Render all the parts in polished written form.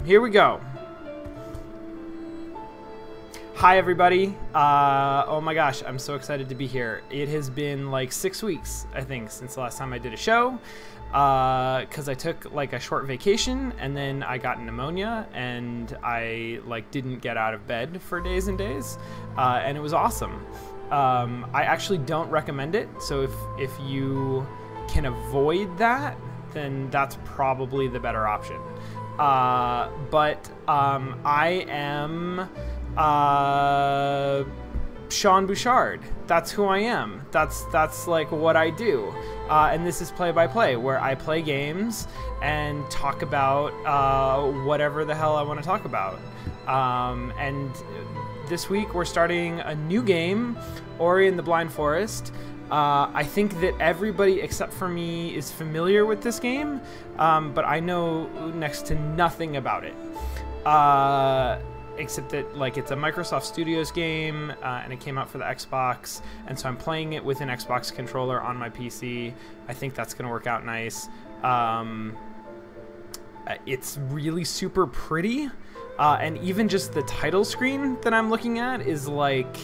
Here we go. Hi, everybody. Oh my gosh, I'm so excited to be here. It has been like 6 weeks, I think, since the last time I did a show. Because I took like a short vacation and then I got pneumonia and I like didn't get out of bed for days and days. And it was awesome. I actually don't recommend it. So if you can avoid that, then that's probably the better option. But I am Sean Bouchard. That's who I am. That's like what I do. And this is Play by Play, where I play games and talk about whatever the hell I want to talk about. And this week we're starting a new game, Ori and the Blind Forest. I think that everybody except for me is familiar with this game, but I know next to nothing about it. Except that like it's a Microsoft Studios game, and it came out for the Xbox, and so I'm playing it with an Xbox controller on my PC. I think that's gonna work out nice. It's really super pretty, and even just the title screen that I'm looking at is like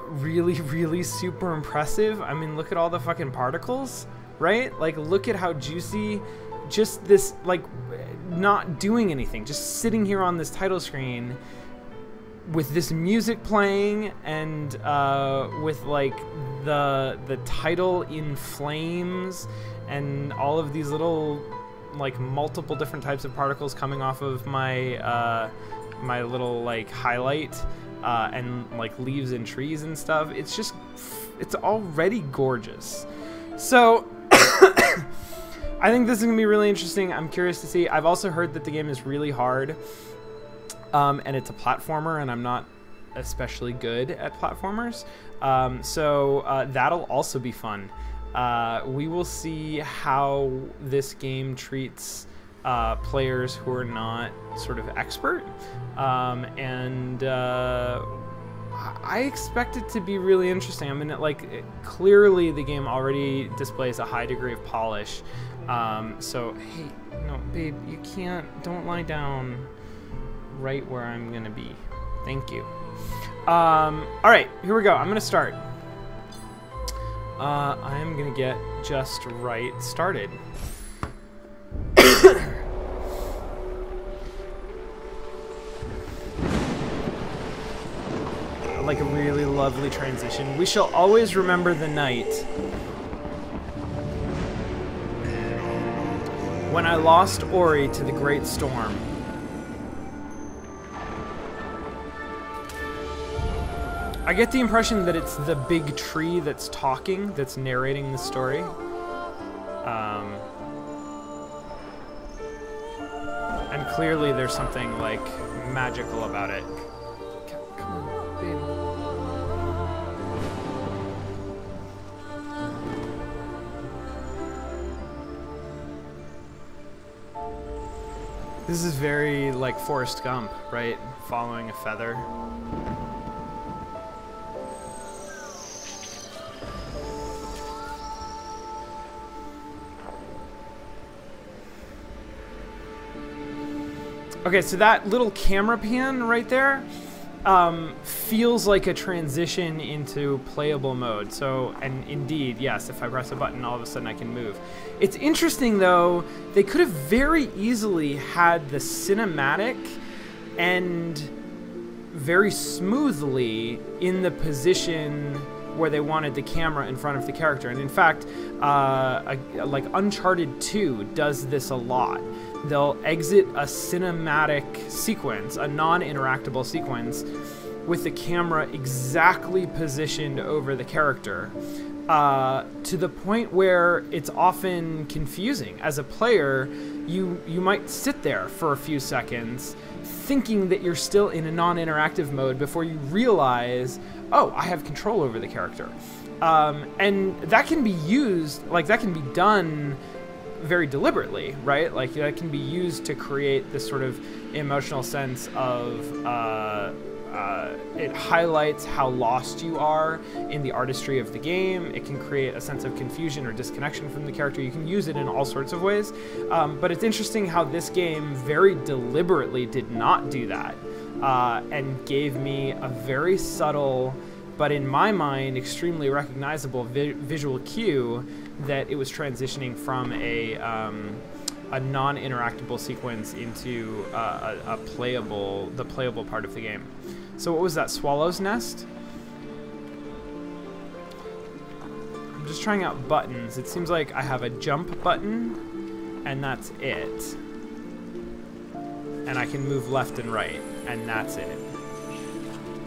really super impressive. I mean, look at all the fucking particles, right? Like, look at how juicy just this, like, not doing anything, just sitting here on this title screen with this music playing and with like the title in flames and all of these little like multiple different types of particles coming off of my my little like highlight and like leaves and trees and stuff. It's just, it's already gorgeous. So I think this is gonna be really interesting. I'm curious to see. I've also heard that the game is really hard, and it's a platformer, and I'm not especially good at platformers. So that'll also be fun. We will see how this game treats players who are not sort of expert, and I expect it to be really interesting. I mean, clearly the game already displays a high degree of polish. So, hey, no, babe, you can't, don't lie down right where I'm gonna be. Thank you. Alright, here we go. I'm gonna start. I am gonna get just right started. Like a really lovely transition. We shall always remember the night when I lost Ori to the great storm. I get the impression that it's the big tree that's talking, that's narrating the story. And clearly there's something like magical about it. Come on, babe. This is very like Forrest Gump, right? Following a feather. Okay, so that little camera pan right there feels like a transition into playable mode. So, and indeed, yes, if I press a button, all of a sudden I can move. It's interesting, though, they could have very easily had the cinematic end very smoothly in the position where they wanted the camera in front of the character. And in fact, like Uncharted 2 does this a lot. They'll exit a cinematic sequence, a non-interactable sequence, with the camera exactly positioned over the character, to the point where it's often confusing. As a player, you might sit there for a few seconds thinking that you're still in a non-interactive mode before you realize, oh, I have control over the character. And that can be used, like that can be done very deliberately, right? Like that can be used to create this sort of emotional sense of it highlights how lost you are in the artistry of the game. It can create a sense of confusion or disconnection from the character. You can use it in all sorts of ways. But it's interesting how this game very deliberately did not do that, and gave me a very subtle, but in my mind, extremely recognizable visual cue that it was transitioning from a non-interactable sequence into the playable part of the game. So what was that, Swallow's Nest? I'm just trying out buttons. It seems like I have a jump button, and that's it. And I can move left and right, and that's it.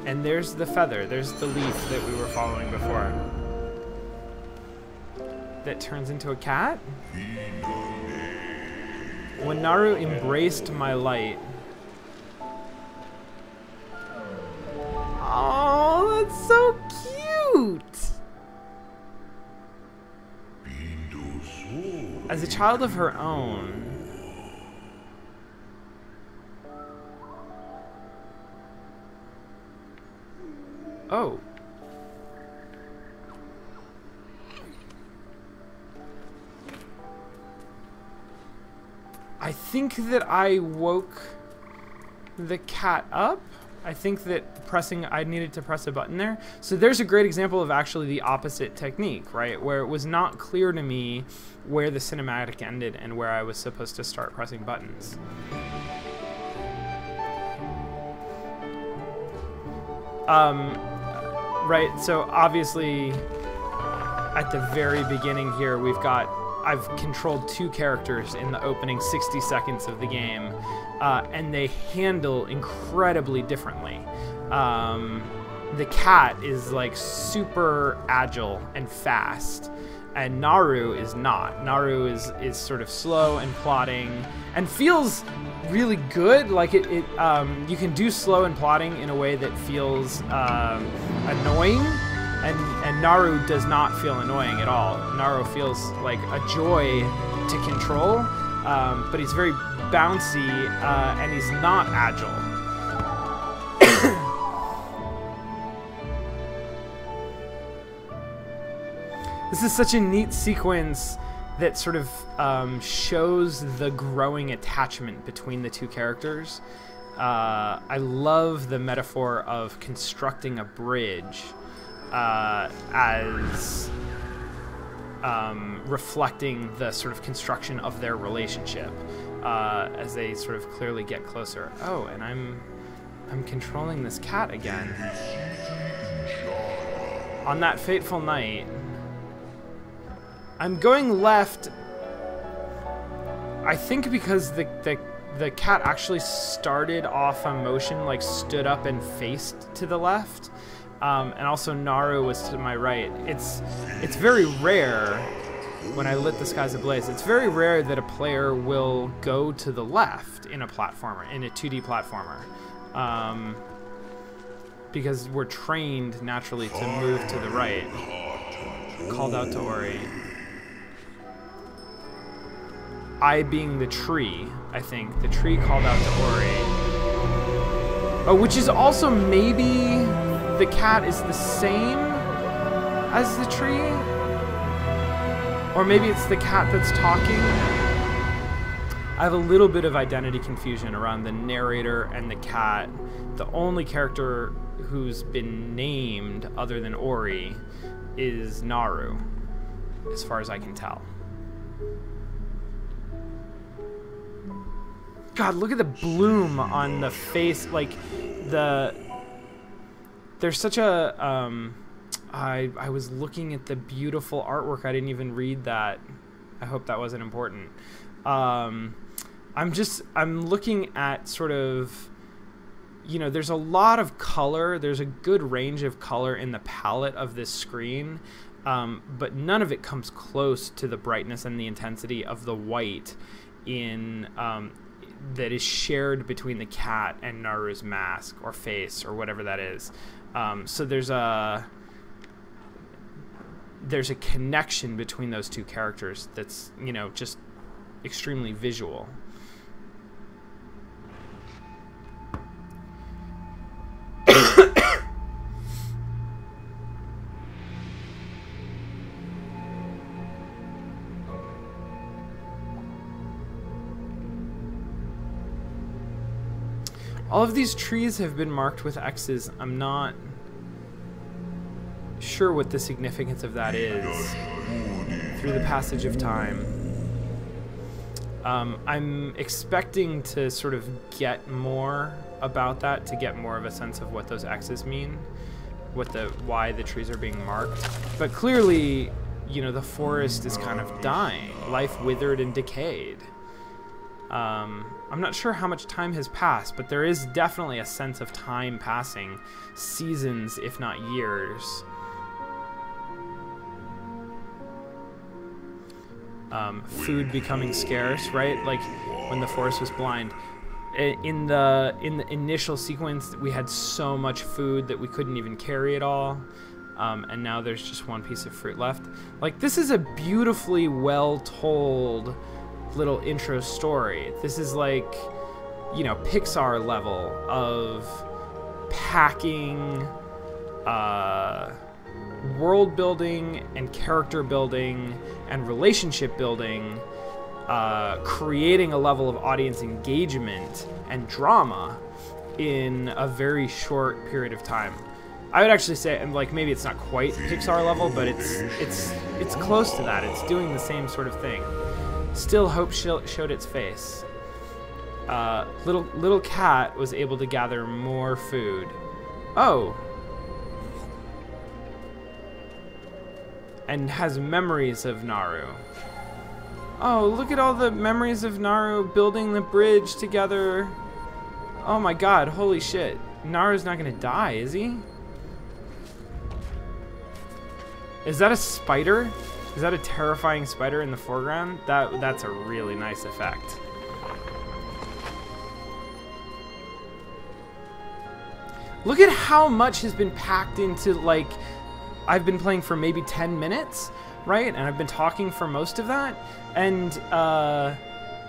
And there's the feather, there's the leaf that we were following before. That turns into a cat? When Naru embraced my light. Oh, that's so cute! As a child of her own. Oh. I think that I woke the cat up. I think that I needed to press a button there. So there's a great example of actually the opposite technique, right? Where it was not clear to me where the cinematic ended and where I was supposed to start pressing buttons. Right, so obviously at the very beginning here I've controlled two characters in the opening 60 seconds of the game, and they handle incredibly differently. The cat is like super agile and fast, and Naru is not. Naru is sort of slow and plodding and feels really good. Like you can do slow and plodding in a way that feels annoying, and Naru does not feel annoying at all. Naru feels like a joy to control, but he's very bouncy, and he's not agile. This is such a neat sequence that sort of shows the growing attachment between the two characters. I love the metaphor of constructing a bridge as reflecting the sort of construction of their relationship as they sort of clearly get closer. Oh, and I'm controlling this cat again. On that fateful night, I'm going left, I think because the cat actually started off a motion, like stood up and faced to the left, and also Naru was to my right. It's very rare, when I lit the skies ablaze, it's very rare that a player will go to the left in a platformer, in a 2D platformer. Because we're trained naturally to move to the right. Called out to Ori. I being the tree, I think. The tree called out to Ori. Oh, which is also maybe the cat is the same as the tree? Or maybe it's the cat that's talking? I have a little bit of identity confusion around the narrator and the cat. The only character who's been named other than Ori is Naru, as far as I can tell. God, look at the bloom on the face. Like, there's such a, I was looking at the beautiful artwork. I didn't even read that. I hope that wasn't important. I'm looking at sort of, you know, there's a lot of color. There's a good range of color in the palette of this screen, but none of it comes close to the brightness and the intensity of the white in that is shared between the cat and Naru's mask or face or whatever that is. So there's a connection between those two characters that's, you know, just extremely visual. All of these trees have been marked with X's. I'm not sure what the significance of that is through the passage of time. I'm expecting to sort of get more about that, to get more of a sense of what those X's mean, why the trees are being marked. But clearly, you know, the forest is kind of dying. Life withered and decayed. I'm not sure how much time has passed, but there is definitely a sense of time passing, seasons, if not years. Food becoming scarce, right? Like when the forest was blind. In the initial sequence, we had so much food that we couldn't even carry it all, and now there's just one piece of fruit left. Like, this is a beautifully well told little intro story. This is like, you know, Pixar level of packing world building and character building and relationship building, creating a level of audience engagement and drama in a very short period of time. I would actually say, and like, maybe it's not quite Pixar level, but it's close to that. It's doing the same sort of thing. Still, hope showed its face. Little cat was able to gather more food. Oh. And has memories of Naru. Oh, look at all the memories of Naru building the bridge together. Oh my god, holy shit. Naru's not gonna die, is he? Is that a spider? Is that a terrifying spider in the foreground? That's a really nice effect. Look at how much has been packed into, like, I've been playing for maybe 10 minutes, right? And I've been talking for most of that. And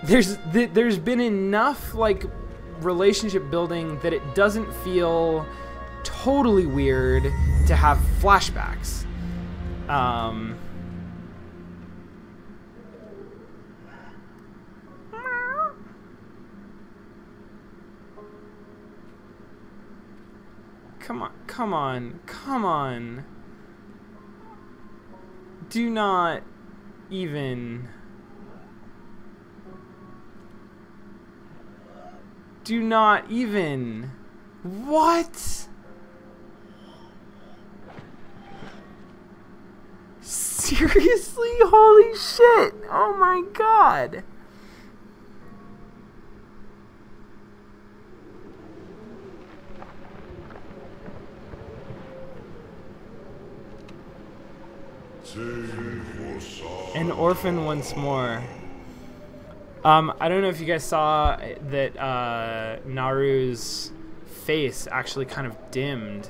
there's been enough, like, relationship building that it doesn't feel totally weird to have flashbacks. Come on. Do not even. What? Seriously? Holy shit. Oh my god. An orphan once more. I don't know if you guys saw that Naru's face actually kind of dimmed.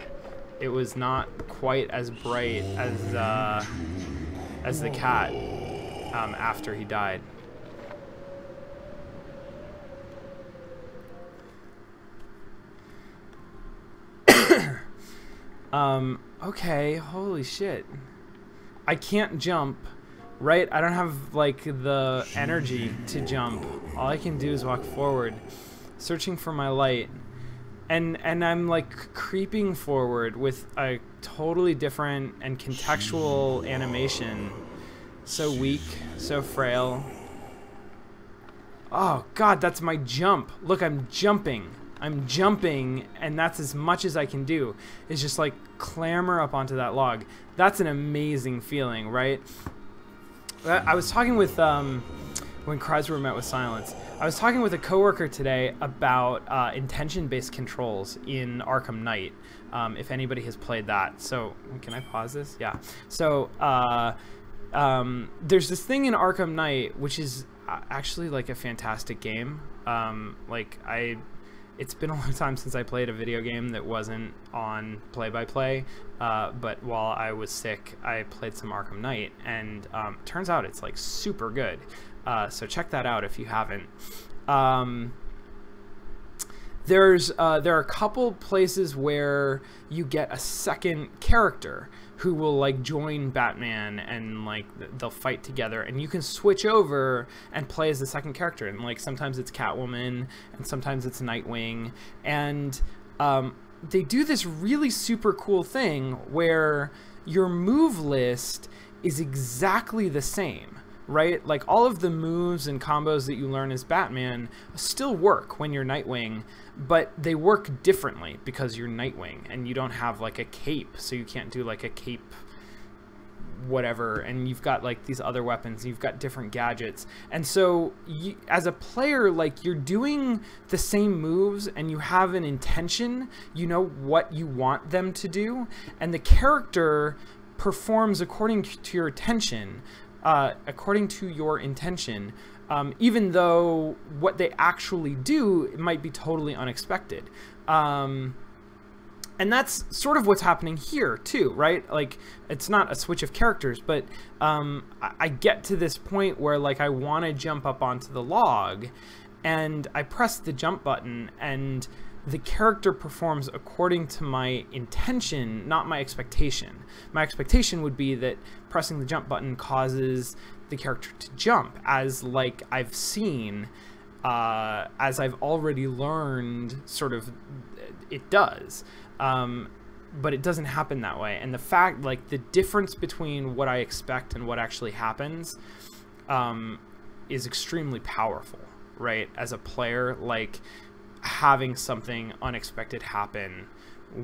It was not quite as bright as the cat after he died. Okay, holy shit. I can't jump, right? I don't have, like, the energy to jump. All I can do is walk forward, searching for my light. And I'm, like, creeping forward with a totally different and contextual animation. So weak, so frail. Oh, God, that's my jump. Look, I'm jumping, and that's as much as I can do, is just, like, clamber up onto that log. That's an amazing feeling, right? I was talking with, when cries were met with silence, I was talking with a coworker today about intention-based controls in Arkham Knight, if anybody has played that. So, can I pause this? Yeah. So, there's this thing in Arkham Knight, which is actually, like, a fantastic game. It's been a long time since I played a video game that wasn't on play-by-play, but while I was sick, I played some Arkham Knight, and turns out it's, like, super good. So check that out if you haven't. there are a couple places where you get a second character who will like join Batman, and like they'll fight together, and you can switch over and play as the second character. And like sometimes it's Catwoman and sometimes it's Nightwing, and they do this really super cool thing where your move list is exactly the same, right? Like all of the moves and combos that you learn as Batman still work when you're Nightwing, but they work differently because you're Nightwing and you don't have like a cape, so you can't do like a cape whatever, and you've got like these other weapons, you've got different gadgets, and so you, as a player, like you're doing the same moves and you have an intention, you know what you want them to do, and the character performs according to your intention, even though what they actually do might be totally unexpected. And that's sort of what's happening here too, right? Like it's not a switch of characters, but I get to this point where like I want to jump up onto the log, and I press the jump button, and the character performs according to my intention, not my expectation. My expectation would be that pressing the jump button causes the character to jump, as like I've seen, as I've already learned, sort of it does. But it doesn't happen that way. And the fact, like the difference between what I expect and what actually happens is extremely powerful, right? As a player, like having something unexpected happen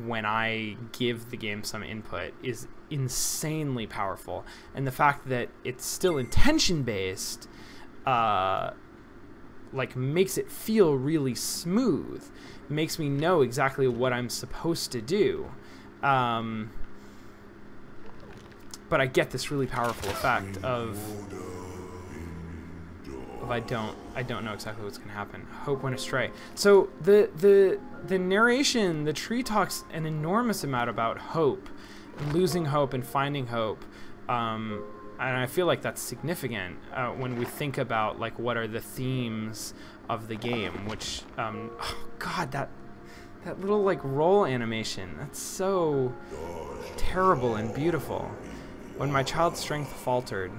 when I give the game some input is insanely powerful. And the fact that it's still intention based like makes it feel really smooth, makes me know exactly what I'm supposed to do. But I get this really powerful effect of I don't know exactly what's gonna happen. Hope went astray. So the narration, the tree talks an enormous amount about hope, and losing hope and finding hope. And I feel like that's significant when we think about like what are the themes of the game, which oh god, that little like roll animation, that's so terrible and beautiful. When my child's strength faltered.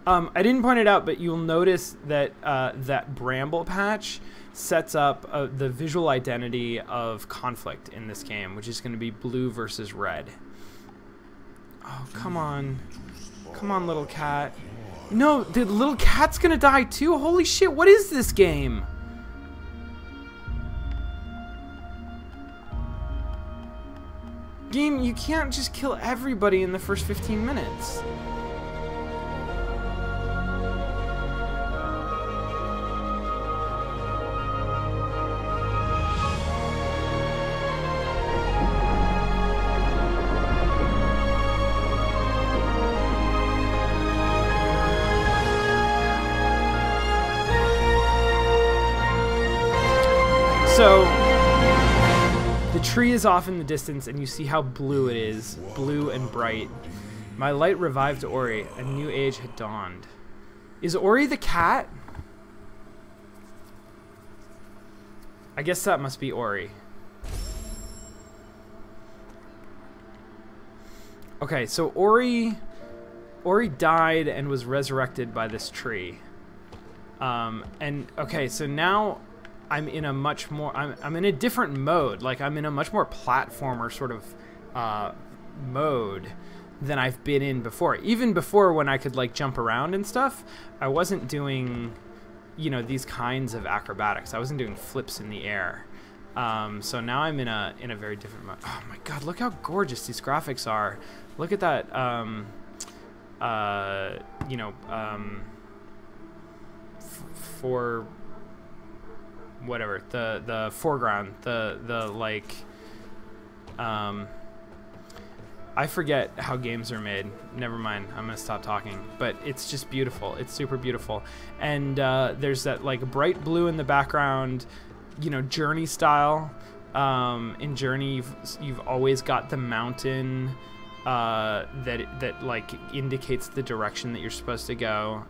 I didn't point it out, but you'll notice that that bramble patch sets up the visual identity of conflict in this game, which is going to be blue versus red. Oh, come on. Come on, little cat. No, the little cat's going to die too? Holy shit, what is this game? Game, you can't just kill everybody in the first 15 minutes. So, the tree is off in the distance, and you see how blue it is, blue and bright. My light revived Ori, a new age had dawned. Is Ori the cat? I guess that must be Ori. Okay, so Ori died and was resurrected by this tree. And okay, so now I'm in a much more, I'm in a different mode. Like I'm in a much more platformer sort of mode than I've been in before. Even before, when I could like jump around and stuff, I wasn't doing, you know, these kinds of acrobatics. I wasn't doing flips in the air. So now I'm in a very different mode. Oh my god, look how gorgeous these graphics are. Look at that, you know, for whatever, the foreground, the like, I forget how games are made. Never mind, I'm gonna stop talking. But it's just beautiful. It's super beautiful. And there's that like bright blue in the background, you know, Journey style. In Journey, you've always got the mountain that like indicates the direction that you're supposed to go.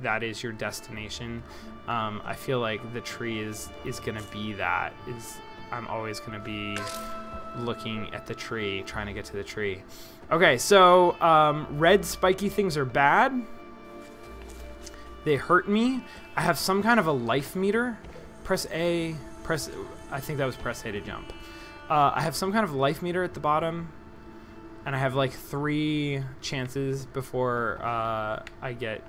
That is your destination. I feel like the tree is gonna be that. I'm always gonna be looking at the tree, trying to get to the tree. Okay, so red spiky things are bad. They hurt me. I have some kind of a life meter. Press A. I think that was press A to jump. I have some kind of life meter at the bottom, and I have like 3 chances before I get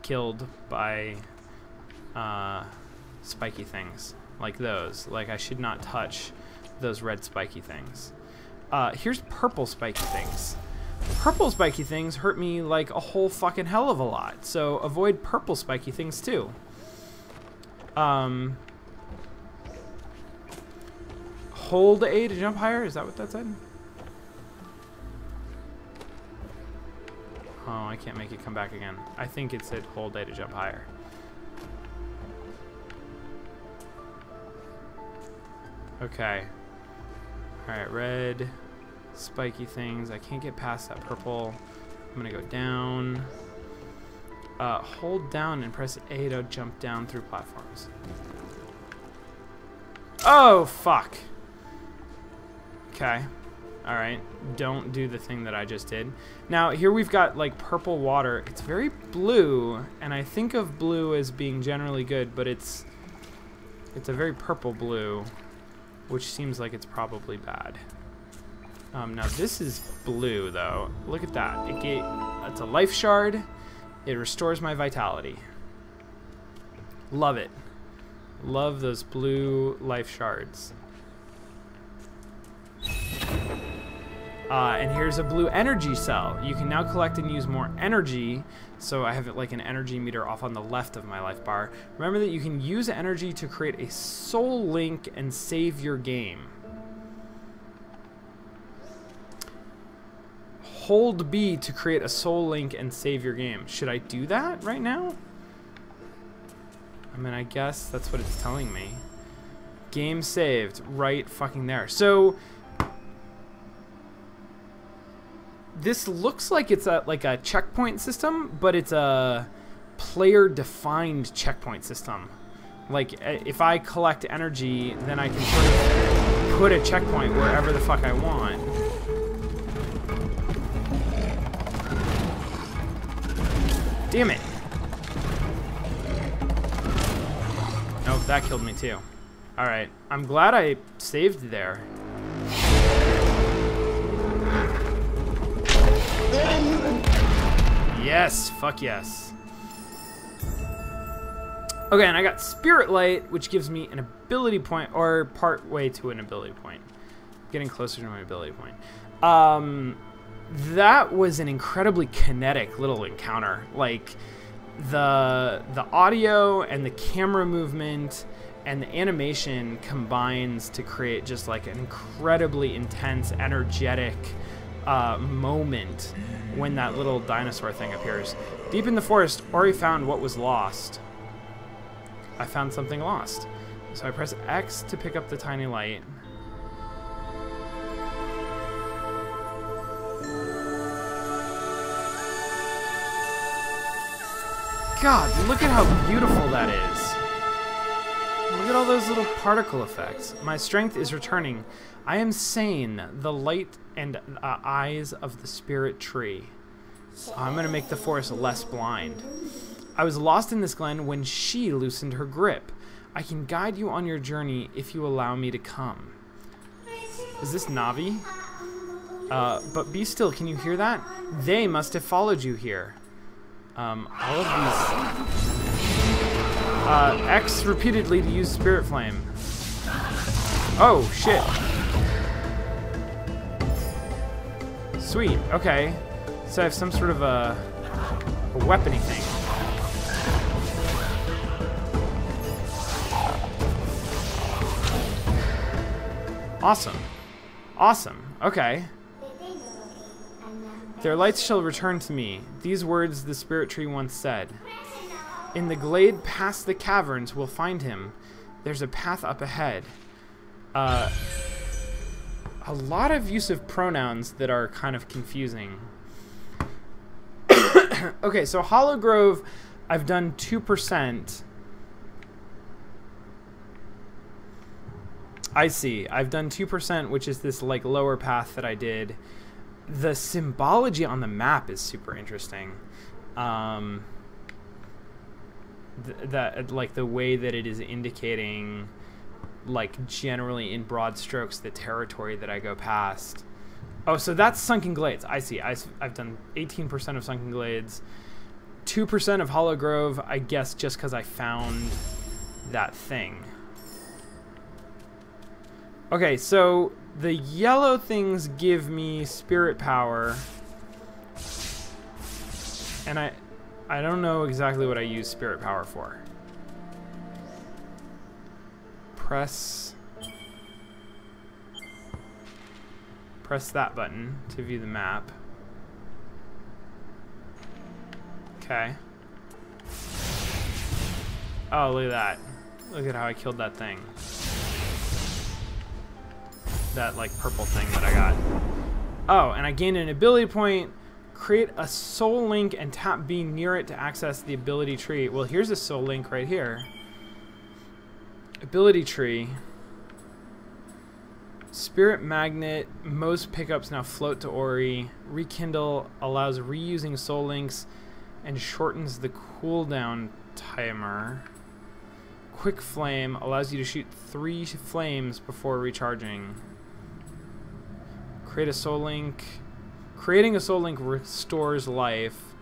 killed by spiky things like those. Like, I should not touch those red spiky things. Here's purple spiky things. Purple spiky things hurt me like a whole fucking hell of a lot, so avoid purple spiky things too. Hold A to jump higher? Is that what that said? Oh, I can't make it come back again. I think it said hold A to jump higher. Okay. Alright, red, spiky things. I can't get past that purple. I'm gonna go down. Hold down and press A to jump down through platforms. Oh, fuck. Okay. Alright. Don't do the thing that I just did. Now, here we've got, like, purple water. It's very blue, and I think of blue as being generally good, but it's a very purple blue, which seems like it's probably bad. Now, this is blue, though. Look at that. It's a life shard. It restores my vitality. Love it. Love those blue life shards. And here's a blue energy cell. You can now collect and use more energy. So I have it like an energy meter off on the left of my life bar. Remember that you can use energy to create a soul link and save your game. Hold B to create a soul link and save your game. Should I do that right now? I mean, I guess that's what it's telling me. Game saved right fucking there. So this looks like it's like a checkpoint system, but it's a player-defined checkpoint system. Like, if I collect energy, then I can sort of put a checkpoint wherever the fuck I want. Damn it. Nope, that killed me too. Alright, I'm glad I saved there. Yes, fuck yes. Okay, and I got Spirit Light, which gives me an ability point, or part way to an ability point. Getting closer to my ability point. That was an incredibly kinetic little encounter. Like, the audio and the camera movement and the animation combines to create just like an incredibly intense, energetic moment when that little dinosaur thing appears. Deep in the forest, Ori found what was lost. I found something lost. So I press X to pick up the tiny light. God, look at how beautiful that is. Look at all those little particle effects. My strength is returning. I am sane. The light and eyes of the spirit tree. I'm going to make the forest less blind. I was lost in this glen when she loosened her grip. I can guide you on your journey if you allow me to come. Is this Navi? But be still, can you hear that? They must have followed you here. All of these... X repeatedly to use Spirit Flame. Oh, shit. Sweet, okay. So I have some sort of a weapony thing. Awesome. Awesome, okay. Their lights shall return to me. These words the spirit tree once said. In the glade past the caverns, we'll find him. There's a path up ahead. a lot of use of pronouns that are kind of confusing. Okay, so Hollow Grove, I've done 2%. I see. I've done 2%, which is this like lower path that I did. The symbology on the map is super interesting. That like the way that it is indicating, like generally in broad strokes, the territory that I go past. Oh, so that's Sunken Glades. I see. I've done 18% of Sunken Glades, 2% of Hollow Grove, I guess just because I found that thing. Okay, so the yellow things give me spirit power, and I don't know exactly what I use spirit power for. Press that button to view the map. Okay. Oh, look at that. Look at how I killed that thing. That like purple thing that I got. Oh, and I gained an ability point. Create a soul link and tap B near it to access the ability tree. Well, here's a soul link right here. Ability tree. Spirit magnet. Most pickups now float to Ori. Rekindle allows reusing soul links and shortens the cooldown timer. Quick flame allows you to shoot 3 flames before recharging. Create a soul link. Creating a soul link restores life.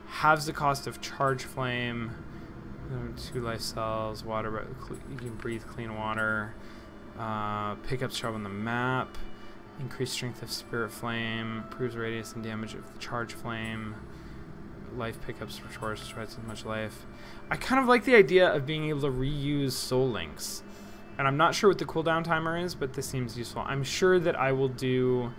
Halves the cost of charge flame. 2 life cells. Water. You can breathe clean water. Pickups show up on the map. Increased strength of spirit flame. Improves radius and damage of the charge flame. Life pickups restores as much life. I kind of like the idea of being able to reuse soul links. And I'm not sure what the cooldown timer is, but this seems useful. I'm sure that I will do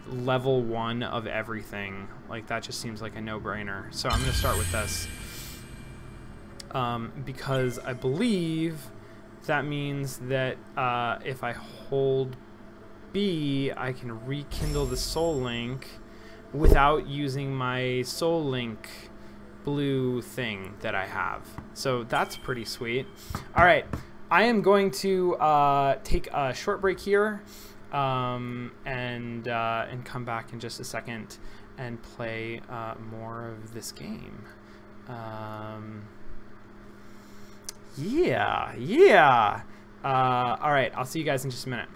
level 1 of everything. Like, that just seems like a no-brainer. So I'm going to start with this. Because I believe that means that if I hold B, I can rekindle the soul link without using my soul link blue thing that I have. So that's pretty sweet. All right. I am going to take a short break here and come back in just a second and play more of this game. Yeah. All right, I'll see you guys in just a minute.